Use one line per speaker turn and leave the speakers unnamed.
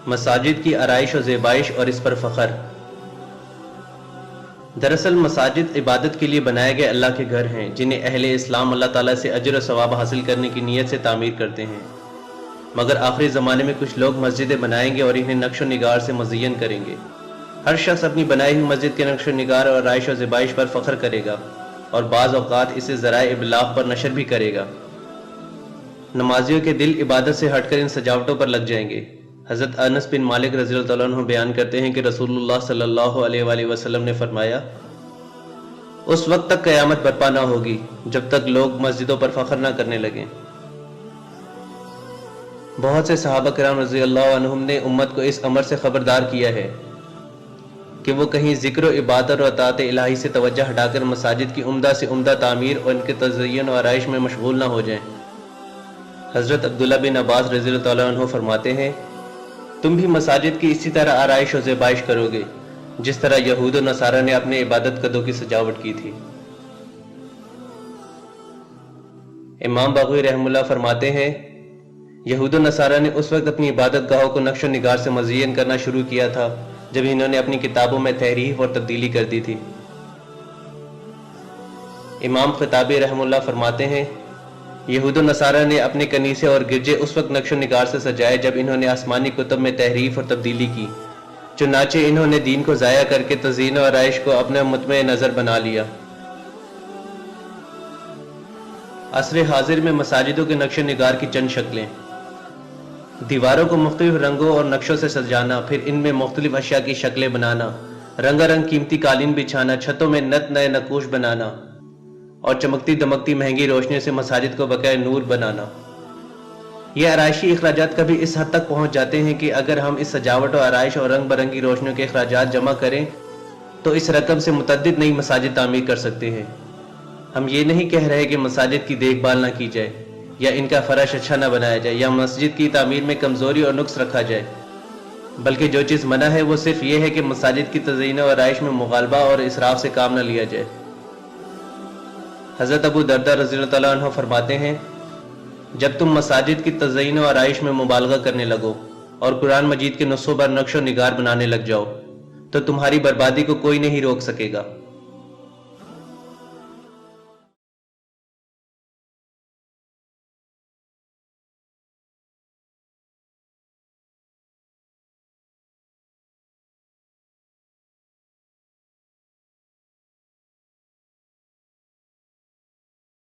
مساجد کی آرائش و زیبائش اور اس پر فخر۔ دراصل مساجد عبادت کے لیے بنائے گئے اللہ کے گھر ہیں جنہیں اہل اسلام اللہ تعالیٰ سے اجر و ثواب حاصل کرنے کی نیت سے تعمیر کرتے ہیں، مگر آخری زمانے میں کچھ لوگ مسجدیں بنائیں گے اور انہیں نقش و نگار سے مزین کریں گے۔ ہر شخص اپنی بنائی ہوئی مسجد کے نقش و نگار اور آرائش و زیبائش پر فخر کرے گا اور بعض اوقات اسے ذرائع ابلاغ پر نشر بھی کرے گا۔ نمازیوں کے دل عبادت سے ہٹ کر ان سجاوٹوں پر لگ جائیں گے۔ حضرت انس بن مالک رضی اللہ عنہ بیان کرتے ہیں کہ رسول اللہ صلی اللہ علیہ وآلہ وسلم نے فرمایا، اس وقت تک قیامت برپا نہ ہوگی جب تک لوگ مسجدوں پر فخر نہ کرنے لگیں۔ بہت سے صحابہ کرام رضی اللہ عنہم نے امت کو اس امر سے خبردار کیا ہے کہ وہ کہیں ذکر و عبادت اور اطاعت الہی سے توجہ ہٹا کر مساجد کی عمدہ سے عمدہ تعمیر اور ان کے تزئین و آرائش میں مشغول نہ ہو جائیں۔ حضرت عبداللہ بن عباس رضی اللہ عنہ فرماتے ہیں، تم بھی مساجد کی اسی طرح آرائش و زیبائش کرو گے جس طرح یہود و نصارہ نے اپنے عبادت گدوں کی سجاوٹ کی تھی۔ امام بغوی رحمہ اللہ فرماتے ہیں، یہود و نصارہ نے اس وقت اپنی عبادت گاہوں کو نقش و نگار سے مزین کرنا شروع کیا تھا جب انہوں نے اپنی کتابوں میں تحریف اور تبدیلی کر دی تھی۔ امام خطابی رحمہ اللہ فرماتے ہیں، یہود و نصارہ نے اپنے کنیسے اور گرجے اس وقت نقش و نگار سے سجائے جب انہوں نے آسمانی کتب میں تحریف اور تبدیلی کی، چنانچہ انہوں نے دین کو ضائع کر کے تزئین و آرائش کو اپنا مطمع نظر بنا لیا۔ عصر حاضر میں مساجدوں کے نقش و نگار کی چند شکلیں: دیواروں کو مختلف رنگوں اور نقشوں سے سجانا، پھر ان میں مختلف اشیاء کی شکلیں بنانا، رنگا رنگ قیمتی قالین بچھانا، چھتوں میں نت نئے نقوش بنانا اور چمکتی دمکتی مہنگی روشنیوں سے مساجد کو بقائے نور بنانا۔ یہ آرائشی اخراجات کبھی اس حد تک پہنچ جاتے ہیں کہ اگر ہم اس سجاوٹ و آرائش اور رنگ برنگی روشنیوں کے اخراجات جمع کریں تو اس رقم سے متعدد نئی مساجد تعمیر کر سکتے ہیں۔ ہم یہ نہیں کہہ رہے کہ مساجد کی دیکھ بھال نہ کی جائے یا ان کا فرش اچھا نہ بنایا جائے یا مسجد کی تعمیر میں کمزوری اور نقص رکھا جائے، بلکہ جو چیز منع ہے وہ صرف یہ ہے کہ مساجد کی تزئین و آرائش میں مغالبہ اور اسراف سے کام نہ لیا جائے۔ حضرت ابو درداء رضی اللہ عنہ فرماتے ہیں، جب تم مساجد کی تزئین و آرائش میں مبالغہ کرنے لگو اور قرآن مجید کے نسخوں پر نقش و نگار بنانے لگ جاؤ تو تمہاری بربادی کو کوئی نہیں روک سکے گا۔